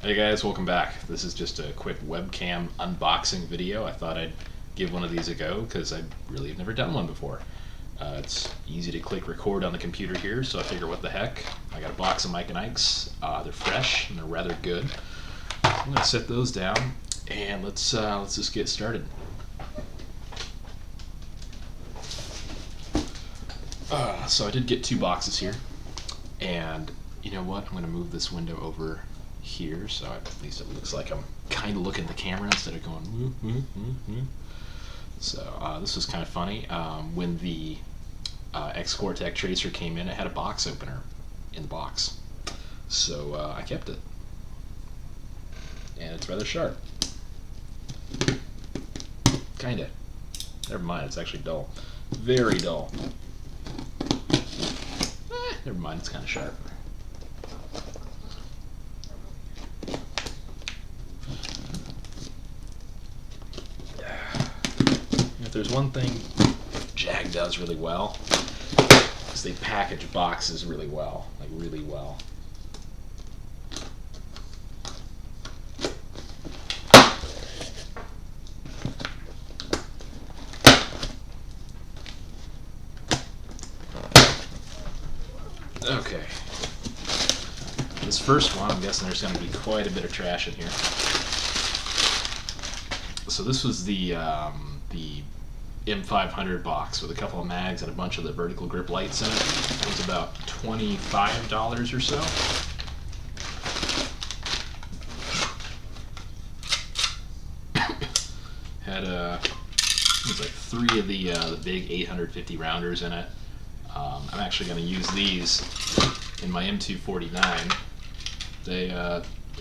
Hey guys, welcome back. This is just a quick webcam unboxing video. I thought I'd give one of these a go because I really have never done one before. It's easy to click record on the computer here, so I figure what the heck. I got a box of Mike and Ike's. They're fresh and they're rather good. I'm gonna set those down and let's just get started. So I did get two boxes here, and you know what? I'm gonna move this window over here, so at least it looks like I'm kind of looking at the camera instead of going woo, woo, woo, woo. So this was kind of funny. When the X-Cortec Tracer came in, it had a box opener in the box, so I kept it, and it's rather sharp. Kinda. Never mind, it's actually dull. Very dull. Never mind, it's kind of sharp. If there's one thing Jag does really well, is they package boxes really well, like really well. Okay. This first one, I'm guessing there's going to be quite a bit of trash in here. So this was the MP5 box with a couple of mags and a bunch of the vertical grip lights in it. It was about $25 or so. Had it was like 3 of the big 850 rounders in it. I'm actually going to use these in my M249. They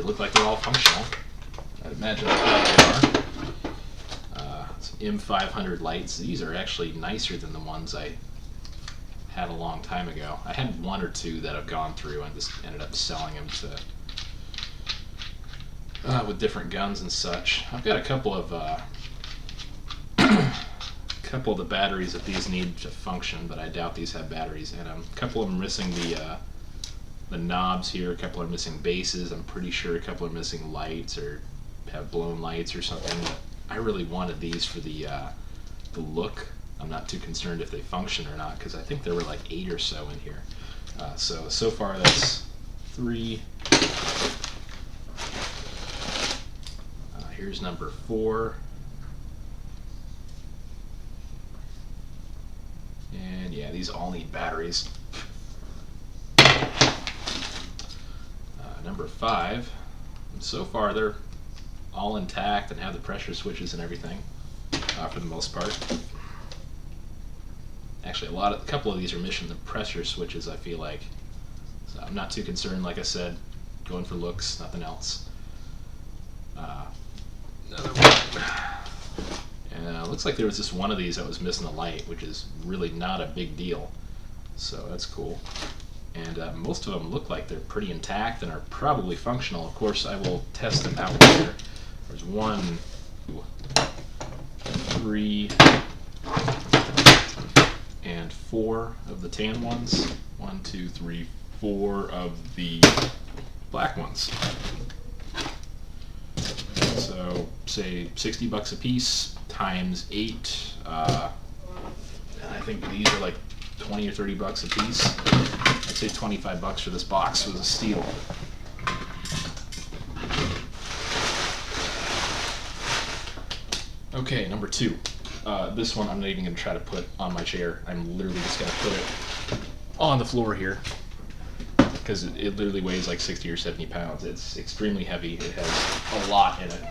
look like they're all functional. I'd imagine that's what they are. M500 lights. These are actually nicer than the ones I had a long time ago. I had one or two that I've gone through and just ended up selling them to with different guns and such. I've got a couple of the batteries that these need to function, but I doubt these have batteries in them. A couple of them are missing the knobs here. A couple are missing bases. I'm pretty sure a couple are missing lights or have blown lights or something. I really wanted these for the look. I'm not too concerned if they function or not, because I think there were like 8 or so in here. So far that's 3. Here's number 4. And yeah, these all need batteries. Number 5. And so far they're all intact and have the pressure switches and everything, for the most part. Actually, a couple of these are missing the pressure switches, I feel like. So I'm not too concerned. Like I said, going for looks, nothing else. Another one. And looks like there was just one of these that was missing the light, which is really not a big deal. So that's cool. And most of them look like they're pretty intact and are probably functional. Of course, I will test them out later. There's 1, 2, 3, and 4 of the tan ones. 1, 2, 3, 4 of the black ones. So say $60 a piece times 8. And I think these are like 20 or 30 bucks a piece. I'd say 25 bucks for this box was a steal. Okay, number 2. This one I'm not even going to try to put on my chair. I'm literally just going to put it on the floor here, because it literally weighs like 60 or 70 pounds. It's extremely heavy. It has a lot in it.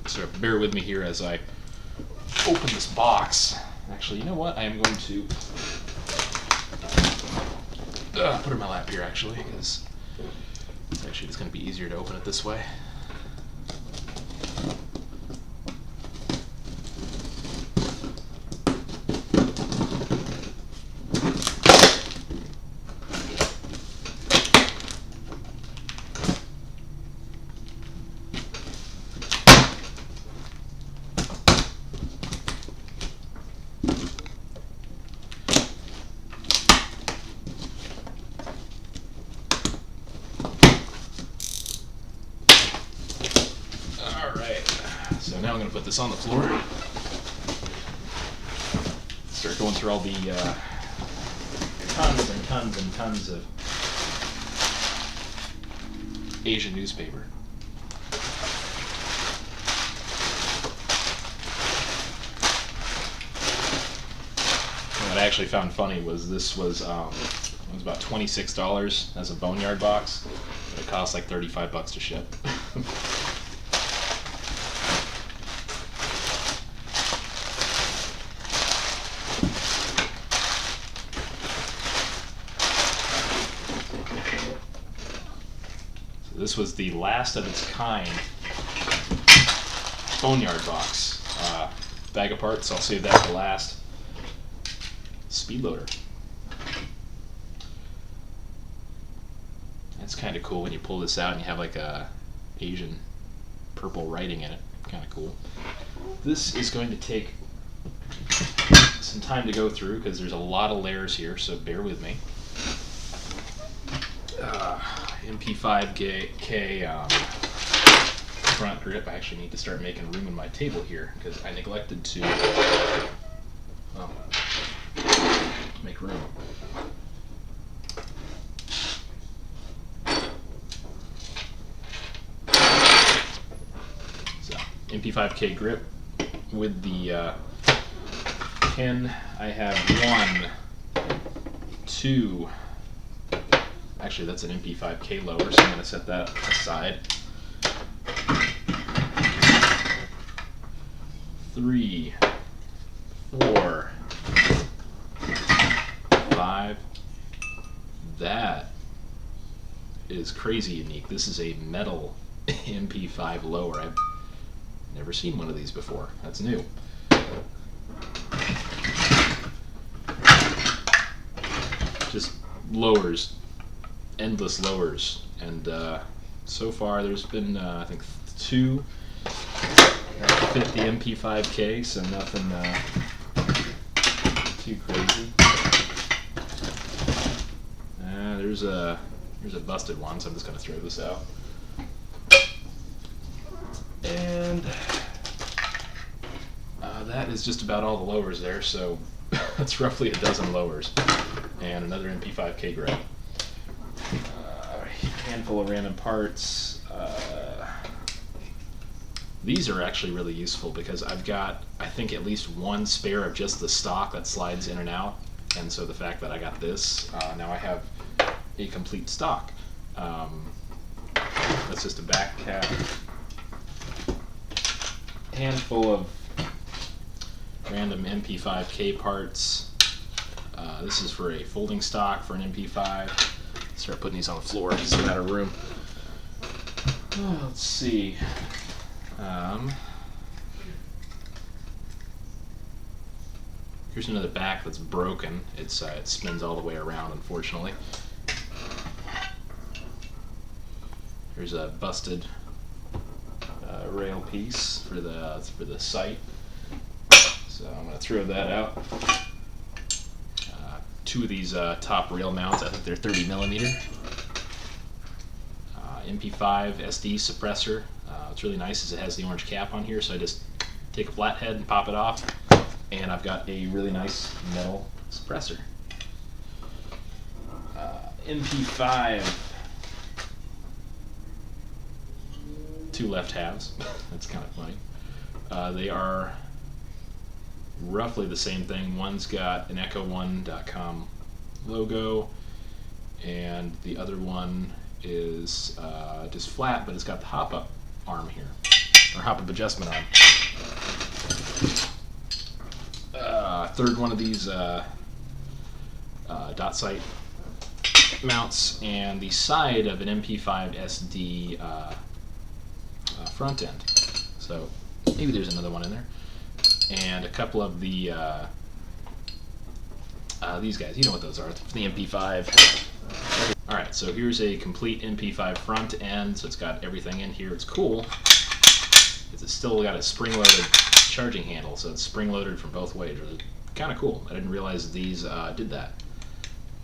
So bear with me here as I open this box. Actually, you know what? I am going to put it in my lap here, actually, because actually it's going to be easier to open it this way. now I'm going to put this on the floor. Start going through all the tons and tons and tons of Asian newspaper. What I actually found funny was this was it was about $26 as a Boneyard box. It cost like $35 to ship. So this was the last of its kind Boneyard box. Bag of parts, I'll save that for last. Speed loader. That's kind of cool when you pull this out and you have like a Asian purple writing in it. Kind of cool. This is going to take some time to go through because there's a lot of layers here, so bear with me. MP5K front grip. I actually need to start making room in my table here because I neglected to make room. So, MP5K grip with the pin. I have 1, 2. Actually, that's an MP5K lower, so I'm going to set that aside. 3, 4, 5. That is crazy unique. This is a metal MP5 lower. I've never seen one of these before. That's new. Just lowers, endless lowers, and so far there's been I think 2 that fit the MP5K, so nothing too crazy. There's a busted one, so I'm just going to throw this out. And that is just about all the lowers there, so that's roughly a dozen lowers. And another MP5K grip. A handful of random parts. These are actually really useful because I've got, I think, at least one spare of just the stock that slides in and out. And so the fact that I got this, now I have a complete stock. That's just a back cap. Handful of random MP5K parts. This is for a folding stock for an MP5. Start putting these on the floor because I'm out of room. Let's see. Here's another back that's broken. It spins all the way around, unfortunately. Here's a busted rail piece for the sight. So I'm going to throw that out. 2 of these top rail mounts, I think they're 30 millimeter. MP5 SD suppressor. What's really nice is it has the orange cap on here, so I just take a flathead and pop it off, and I've got a really nice metal suppressor. MP5, 2 left halves. That's kind of funny. They are roughly the same thing. One's got an echo1.com logo, and the other one is just flat, but it's got the hop-up arm here, or hop-up adjustment arm. Third one of these dot sight mounts, and the side of an MP5 SD front end. So maybe there's another one in there. And a couple of the these guys, you know what those are, the MP5. Alright, so here's a complete MP5 front end, so it's got everything in here. It's cool. It's still got a spring-loaded charging handle, so it's spring-loaded from both ways. It's kind of cool. I didn't realize these did that.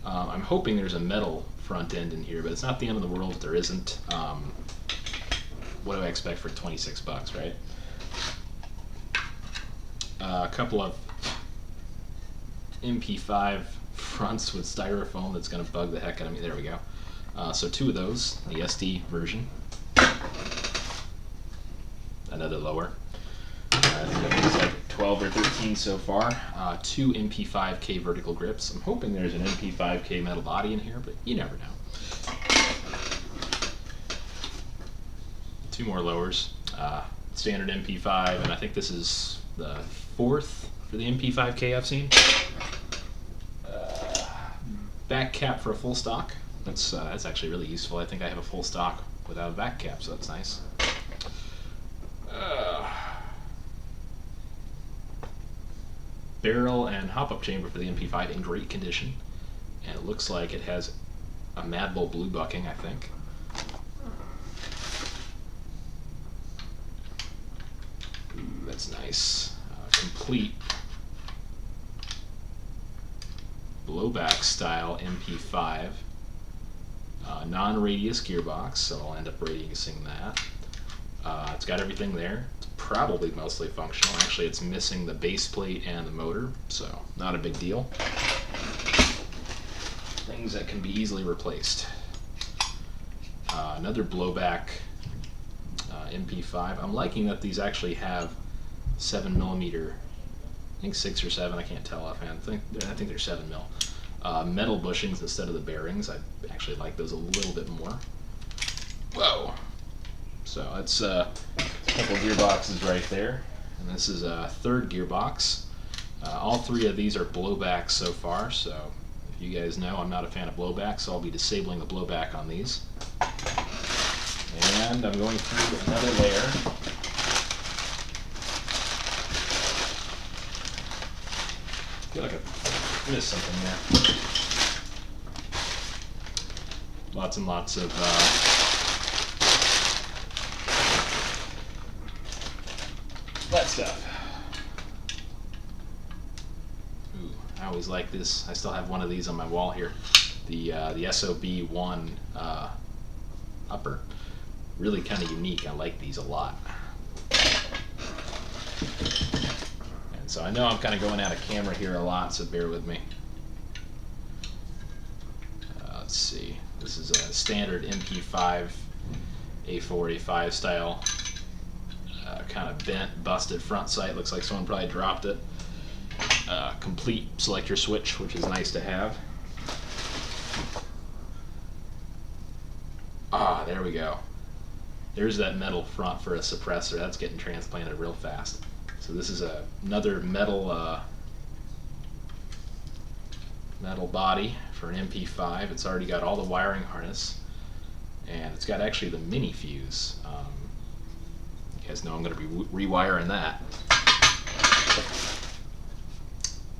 I'm hoping there's a metal front end in here, but it's not the end of the world if there isn't. What do I expect for 26 bucks, right? A couple of MP5 fronts with styrofoam that's going to bug the heck out of me. There we go. So 2 of those, the SD version. Another lower. I think that was like 12 or 13 so far. 2 MP5K vertical grips. I'm hoping there's an MP5K metal body in here, but you never know. 2 more lowers. Standard MP5, and I think this is the 4th for the MP5K I've seen. Back cap for a full stock. That's actually really useful. I think I have a full stock without a back cap, so that's nice. Barrel and hop-up chamber for the MP5 in great condition, and it looks like it has a Mad Bull blue bucking, I think. Ooh, that's nice. Complete blowback style MP5. Non-radius gearbox, so I'll end up radiusing that. It's got everything there. It's probably mostly functional. Actually, it's missing the base plate and the motor, so not a big deal. Things that can be easily replaced. Another blowback MP5. I'm liking that these actually have 7mm, I think 6 or 7, I can't tell offhand. I think they're 7mm. Metal bushings instead of the bearings. I actually like those a little bit more. Whoa! So that's a couple of gearboxes right there. And this is a 3rd gearbox. All 3 of these are blowbacks so far, so if you guys know, I'm not a fan of blowbacks, so I'll be disabling the blowback on these. And I'm going through another layer. I feel like I missed something there. Lots and lots of that stuff. Ooh, I always like this. I still have one of these on my wall here. The SOB1 upper. Really kind of unique. I like these a lot. And so I know I'm kind of going out of camera here a lot, so bear with me. Let's see. This is a standard MP5 A4, A5 style. Kind of bent, busted front sight. Looks like someone probably dropped it. Complete selector switch, which is nice to have. Ah, there we go. There's that metal front for a suppressor. That's getting transplanted real fast. So this is another metal body for an MP5. It's already got all the wiring harness, and it's got actually the mini fuse. You guys know I'm going to be rewiring that.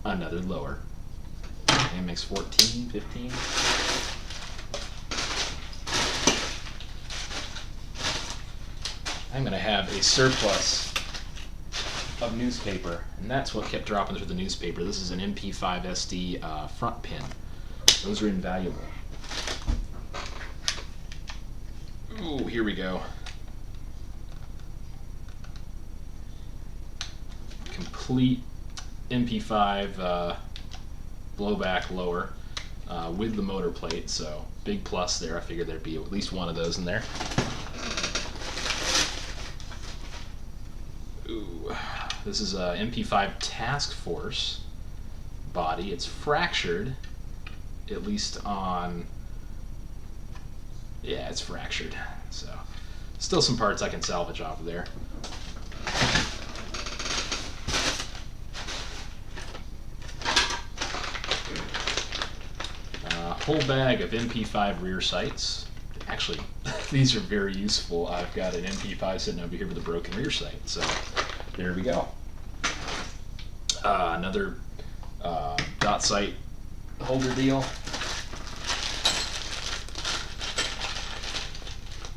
Another lower. AMX 14, 15. I'm going to have a surplus of newspaper, and that's what kept dropping through the newspaper. This is an MP5 SD front pin. Those are invaluable. Ooh, here we go. Complete MP5 blowback lower with the motor plate, so big plus there. I figured there'd be at least one of those in there. Ooh, this is a MP5 Task Force body. It's fractured, at least on, yeah, it's fractured. So still some parts I can salvage off of there. Whole bag of MP5 rear sights. Actually, these are very useful. I've got an MP5 sitting over here with a broken rear sight, so there we go. Another dot sight holder deal.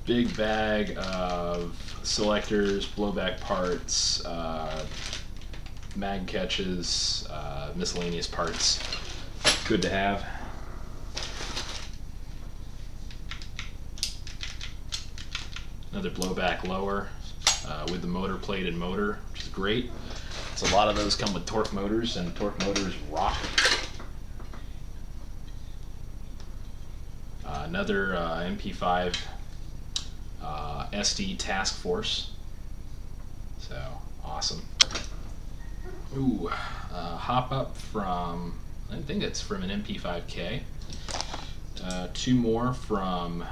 Big bag of selectors, blowback parts, mag catches, miscellaneous parts. Good to have. Another blowback lower with the motor plate and motor, which is great. So a lot of those come with torque motors, and torque motors rock. Another MP5 SD Task Force. So awesome. Ooh, hop up from, I think it's from an MP5K. Two more from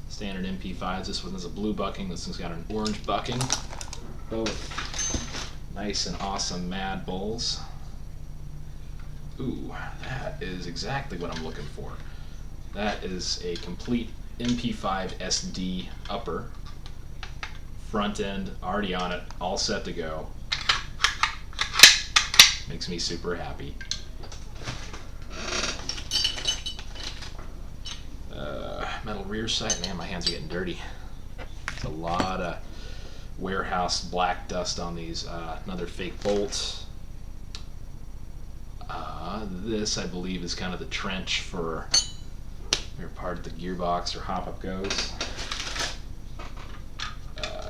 standard MP5s. This one is a blue bucking. This one's got an orange bucking. Both nice and awesome Mad Bulls. Ooh, that is exactly what I'm looking for. That is a complete MP5 SD upper. Front end already on it, all set to go. Makes me super happy. Metal rear sight, man, my hands are getting dirty. It's a lot of warehouse black dust on these. Another fake bolt. This, I believe, is kind of the trench for where part of the gearbox or hop-up goes.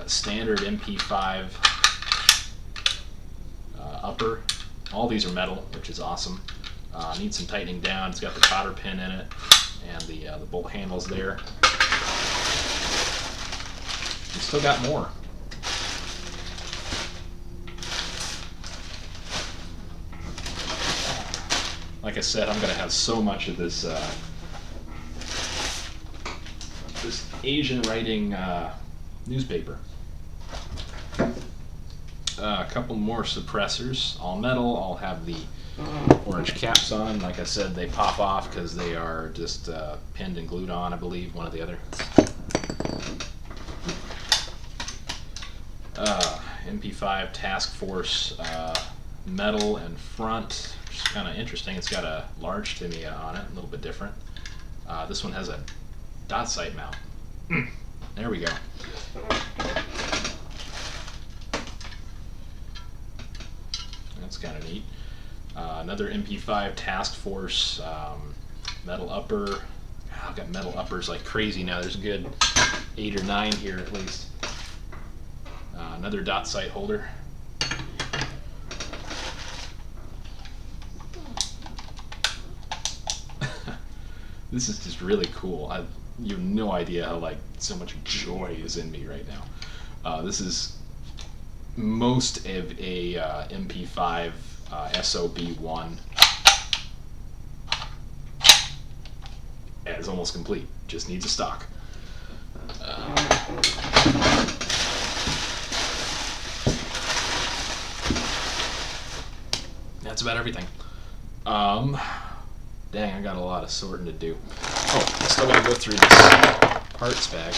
Standard MP5 upper. All these are metal, which is awesome. Needs some tightening down. It's got the cotter pin in it, and the bolt handles there. We still got more. Like I said, I'm going to have so much of this this Asian writing newspaper. A couple more suppressors, all metal, all have the orange caps on. Like I said, they pop off because they are just pinned and glued on, I believe, one or the other. MP5 Task Force metal and front, which is kind of interesting. It's got a large Tamiya on it, a little bit different. This one has a dot sight mount. There we go. That's kind of neat. Another MP5 Task Force metal upper. I've got metal uppers like crazy now. There's a good 8 or 9 here at least. Another dot sight holder. This is just really cool. You have no idea how so much joy is in me right now. This is most of a MP5 SOB1. It's almost complete. Just needs a stock. That's about everything. Dang, I got a lot of sorting to do. Oh, I still gotta go through this parts bag.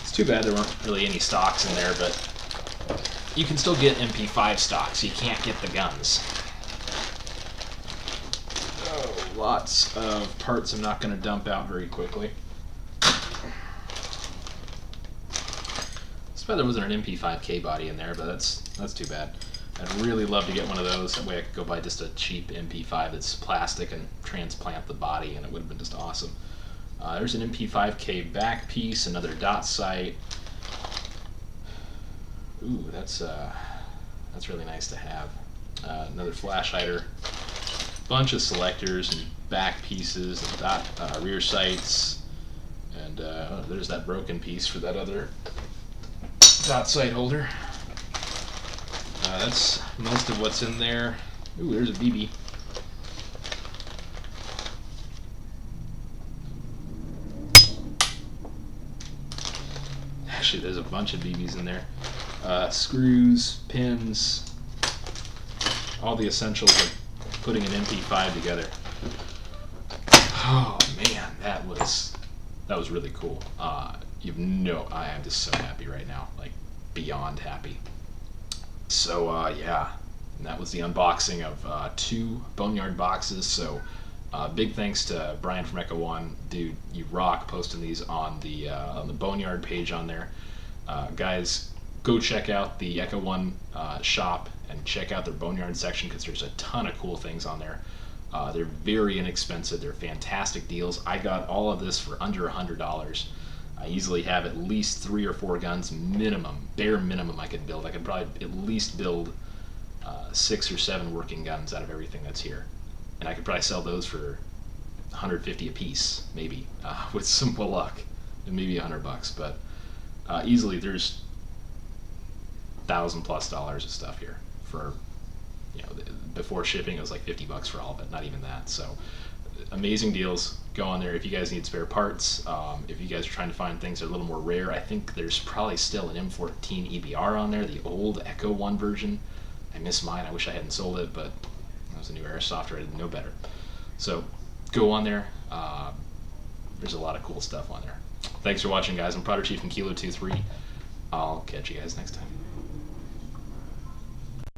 It's too bad there weren't really any stocks in there, but you can still get MP5 stocks. You can't get the guns. Oh, lots of parts I'm not gonna dump out very quickly. It's bad there wasn't an MP5K body in there, but that's too bad. I'd really love to get one of those. That way I could go buy just a cheap MP5 that's plastic and transplant the body, and it would have been just awesome. There's an MP5K back piece, another dot sight. Ooh, that's really nice to have. Another flash hider, bunch of selectors and back pieces and dot rear sights, and there's that broken piece for that other dot sight holder. That's most of what's in there. Ooh, there's a BB. Actually, there's a bunch of BBs in there. Screws, pins, all the essentials of putting an MP5 together. Oh man, that was really cool. I am just so happy right now, like beyond happy. So yeah, and that was the unboxing of 2 Boneyard boxes. So big thanks to Brian from Echo One, dude. You rock posting these on the Boneyard page on there. Guys, go check out the Echo One shop and check out their Boneyard section because there's a ton of cool things on there. They're very inexpensive. They're fantastic deals. I got all of this for under $100. I easily have at least 3 or 4 guns minimum, bare minimum I could build. I could probably at least build 6 or 7 working guns out of everything that's here. And I could probably sell those for 150 a piece, maybe, with some luck, and maybe $100. But easily there's $1,000+ of stuff here for, before shipping it was like $50 for all of it, not even that. So amazing deals. Go on there if you guys need spare parts. If you guys are trying to find things that are a little more rare, I think there's probably still an M14 EBR on there, the old Echo 1 version. I miss mine. I wish I hadn't sold it, but I was a new Airsoft, I didn't know better. So go on there. There's a lot of cool stuff on there. Thanks for watching, guys. I'm Prodigy from Kilo 23. I'll catch you guys next time.